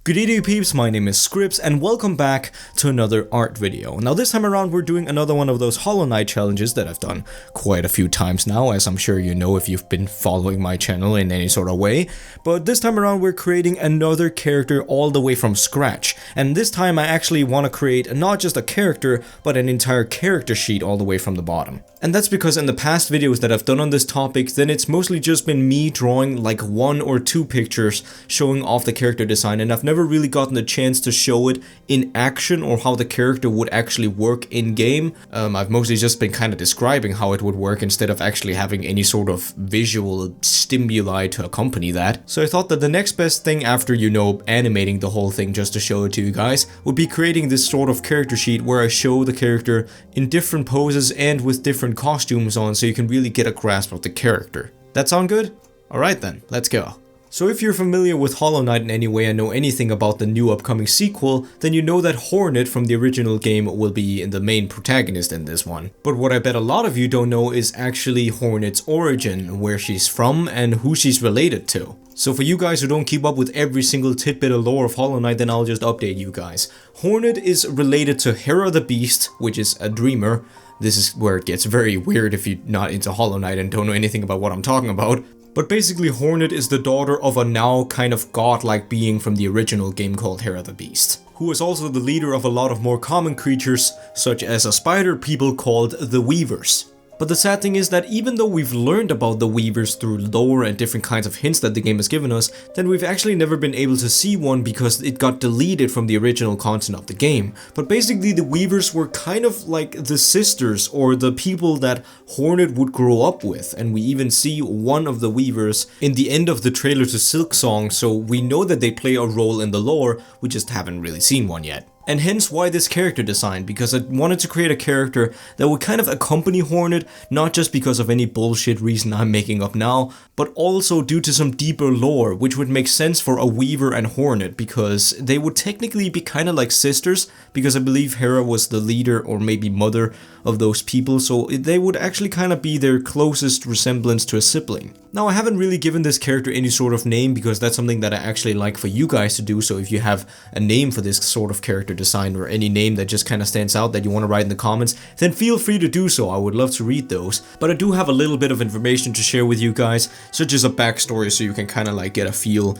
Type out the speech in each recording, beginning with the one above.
Good day peeps, my name is Scripps and welcome back to another art video. Now this time around we're doing another one of those Hollow Knight challenges that I've done quite a few times now, as I'm sure you know if you've been following my channel in any sort of way. But this time around we're creating another character all the way from scratch. And this time I actually want to create not just a character, but an entire character sheet all the way from the bottom. And that's because in the past videos that I've done on this topic, then it's mostly just been me drawing like one or two pictures showing off the character design, and I've never really gotten the chance to show it in action or how the character would actually work in game. I've mostly just been kind of describing how it would work instead of actually having any sort of visual stimuli to accompany that. So I thought that the next best thing after, you know, animating the whole thing just to show it to you guys would be creating this sort of character sheet where I show the character in different poses and with different costumes on so you can really get a grasp of the character. That sound good? Alright then, let's go. So if you're familiar with Hollow Knight in any way and know anything about the new upcoming sequel, then you know that Hornet from the original game will be the main protagonist in this one. But what I bet a lot of you don't know is actually Hornet's origin, where she's from and who she's related to. So for you guys who don't keep up with every single tidbit of lore of Hollow Knight, then I'll just update you guys. Hornet is related to Hera the Beast, which is a dreamer. This is where it gets very weird if you're not into Hollow Knight and don't know anything about what I'm talking about. But basically Hornet is the daughter of a now kind of godlike being from the original game called Hera the Beast, who is also the leader of a lot of more common creatures, such as a spider people called the Weavers. But the sad thing is that even though we've learned about the Weavers through lore and different kinds of hints that the game has given us, then we've actually never been able to see one because it got deleted from the original content of the game. But basically the Weavers were kind of like the sisters or the people that Hornet would grow up with, and we even see one of the Weavers in the end of the trailer to Silksong, so we know that they play a role in the lore, we just haven't really seen one yet. And hence why this character design, because I wanted to create a character that would kind of accompany Hornet, not just because of any bullshit reason I'm making up now, but also due to some deeper lore, which would make sense for a Weaver and Hornet, because they would technically be kind of like sisters, because I believe Hera was the leader or maybe mother of those people, so they would actually kind of be their closest resemblance to a sibling. Now I haven't really given this character any sort of name because that's something that I actually like for you guys to do, so if you have a name for this sort of character design or any name that just kind of stands out that you want to write in the comments, then feel free to do so. I would love to read those. But I do have a little bit of information to share with you guys, such as a backstory so you can kind of like get a feel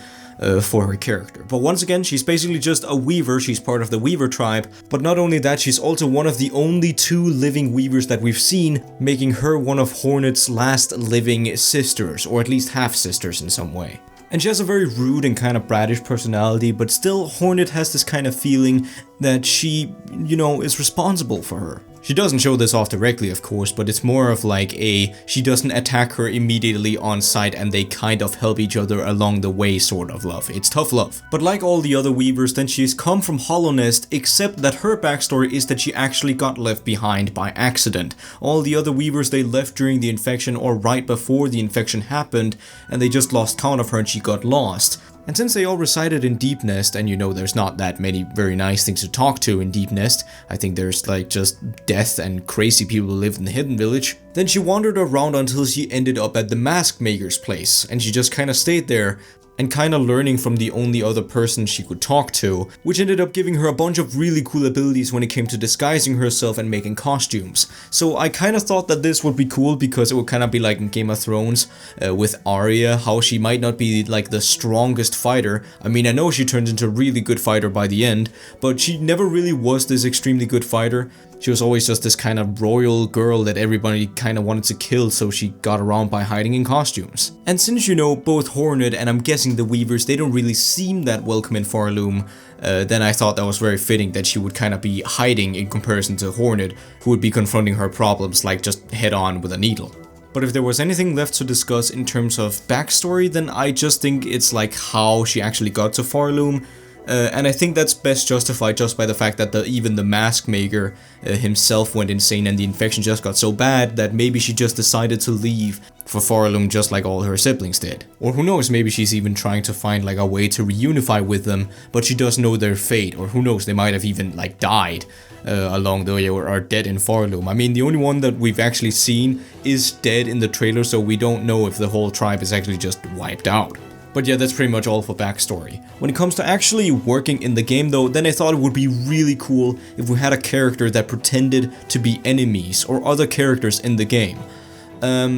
for her character. But once again, she's basically just a Weaver. She's part of the Weaver tribe, but not only that, she's also one of the only two living Weavers that we've seen, making her one of Hornet's last living sisters, or at least half-sisters in some way. And she has a very rude and kind of brattish personality, but still Hornet has this kind of feeling that she, you know, is responsible for her. She doesn't show this off directly, of course, but it's more of like she doesn't attack her immediately on sight and they kind of help each other along the way sort of love. It's tough love. But like all the other Weavers, then she's come from Hallownest, except that her backstory is that she actually got left behind by accident. All the other Weavers, they left during the infection or right before the infection happened, and they just lost count of her and she got lost. And since they all resided in Deep Nest, and you know there's not that many very nice things to talk to in Deep Nest, I think there's like just death and crazy people who live in the Hidden Village, then she wandered around until she ended up at the Mask Maker's place, and she just kind of stayed there, and kind of learning from the only other person she could talk to, which ended up giving her a bunch of really cool abilities when it came to disguising herself and making costumes. So I kind of thought that this would be cool because it would kind of be like in Game of Thrones with Arya, how she might not be like the strongest fighter. I mean, I know she turned into a really good fighter by the end, but she never really was this extremely good fighter. She was always just this kind of royal girl that everybody kind of wanted to kill, so she got around by hiding in costumes. And since you know both Hornet and I'm guessing the Weavers, they don't really seem that welcome in Farloom, then I thought that was very fitting that she would kind of be hiding in comparison to Hornet, who would be confronting her problems like just head on with a needle. But if there was anything left to discuss in terms of backstory, then I just think it's like how she actually got to Farloom. And I think that's best justified just by the fact that even the Mask Maker himself went insane and the infection just got so bad that maybe she just decided to leave for Farloom just like all her siblings did. Or who knows, maybe she's even trying to find like a way to reunify with them, but she does know their fate, or who knows, they might have even like died along the way or are dead in Farloom. I mean, the only one that we've actually seen is dead in the trailer, so we don't know if the whole tribe is actually just wiped out. But yeah, that's pretty much all for backstory. When it comes to actually working in the game though, then I thought it would be really cool if we had a character that pretended to be enemies or other characters in the game.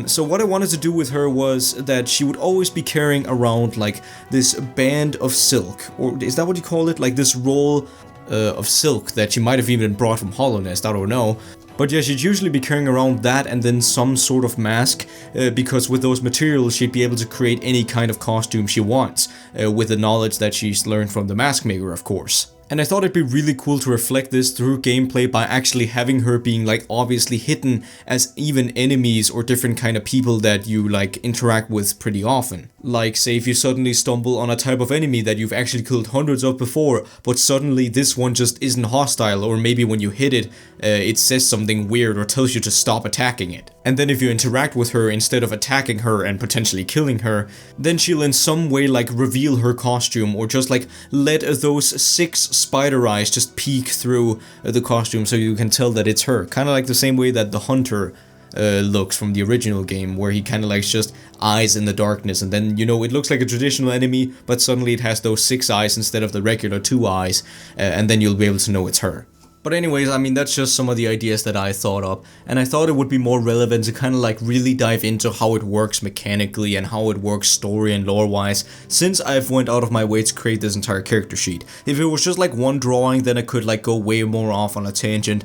So what I wanted to do with her was that she would always be carrying around like this band of silk, or is that what you call it? Like this roll of silk that she might have even brought from Hollow Nest, I don't know. But yeah, she'd usually be carrying around that and then some sort of mask, because with those materials she'd be able to create any kind of costume she wants, with the knowledge that she's learned from the mask maker, of course. And I thought it'd be really cool to reflect this through gameplay by actually having her being like obviously hidden as even enemies or different kind of people that you like interact with pretty often. Like say if you suddenly stumble on a type of enemy that you've actually killed hundreds of before, but suddenly this one just isn't hostile, or maybe when you hit it, it says something weird or tells you to stop attacking it. And then if you interact with her instead of attacking her and potentially killing her, then she'll in some way like reveal her costume, or just like let those 6 spider eyes just peek through the costume so you can tell that it's her. Kind of like the same way that the hunter looks from the original game, where he kind of like just eyes in the darkness, and then you know it looks like a traditional enemy, but suddenly it has those 6 eyes instead of the regular 2 eyes, and then you'll be able to know it's her. But anyways, I mean, that's just some of the ideas that I thought up, and I thought it would be more relevant to kind of like really dive into how it works mechanically and how it works story and lore wise, since I've went out of my way to create this entire character sheet. If it was just like one drawing, then I could like go way more off on a tangent,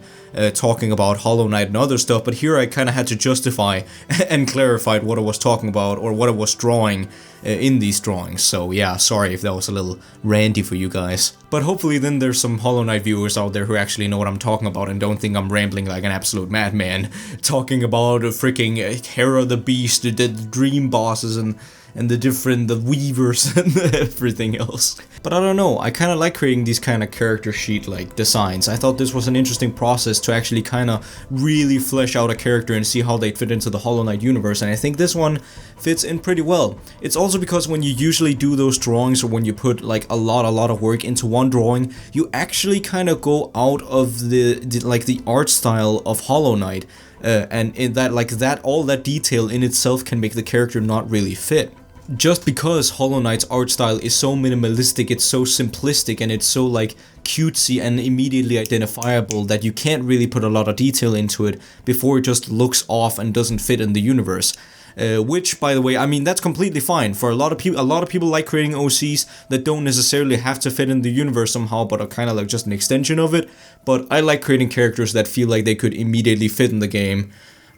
talking about Hollow Knight and other stuff, but here I kind of had to justify and clarify what I was talking about, or what I was drawing in these drawings. So yeah, sorry if that was a little ranty for you guys. But hopefully then there's some Hollow Knight viewers out there who actually know what I'm talking about and don't think I'm rambling like an absolute madman, talking about freaking Hera the Beast, the dream bosses, and the weavers and everything else. But I don't know, I kind of like creating these kind of character sheet like designs. I thought this was an interesting process to actually kind of really flesh out a character and see how they fit into the Hollow Knight universe, and I think this one fits in pretty well. It's also because when you usually do those drawings, or when you put like a lot of work into one drawing, you actually kind of go out of the art style of Hollow Knight, and in that all that detail in itself can make the character not really fit. Just because Hollow Knight's art style is so minimalistic, it's so simplistic, and it's so like cutesy and immediately identifiable that you can't really put a lot of detail into it before it just looks off and doesn't fit in the universe. Which, by the way, I mean, that's completely fine. For a lot of people like creating OCs that don't necessarily have to fit in the universe somehow, but are kind of like just an extension of it. But I like creating characters that feel like they could immediately fit in the game.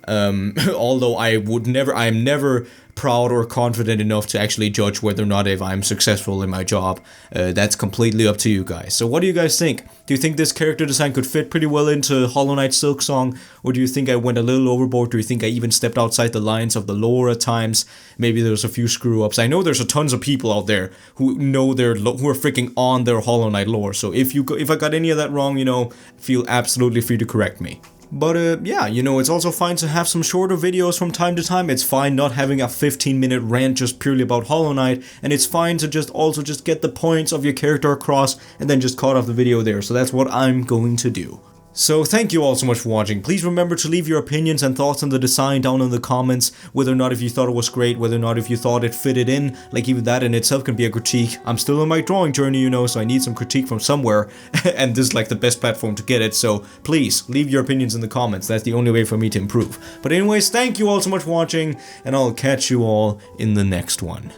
Although I'm never proud or confident enough to actually judge whether or not if I'm successful in my job. That's completely up to you guys. So what do you guys think? Do you think this character design could fit pretty well into Hollow Knight Silksong? Or do you think I went a little overboard? Do you think I even stepped outside the lines of the lore at times? Maybe there's a few screw-ups. I know there's a tons of people out there who know who are freaking on their Hollow Knight lore. So if I got any of that wrong, you know, feel absolutely free to correct me. But yeah, you know, it's also fine to have some shorter videos from time to time. It's fine not having a 15-minute rant just purely about Hollow Knight, and it's fine to just get the points of your character across and then just cut off the video there. So that's what I'm going to do. So thank you all so much for watching. Please remember to leave your opinions and thoughts on the design down in the comments, whether or not if you thought it was great, whether or not if you thought it fitted in, like even that in itself can be a critique. I'm still on my drawing journey, you know, so I need some critique from somewhere, and this is like the best platform to get it, so please leave your opinions in the comments. That's the only way for me to improve. But anyways, thank you all so much for watching, and I'll catch you all in the next one.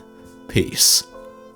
Peace.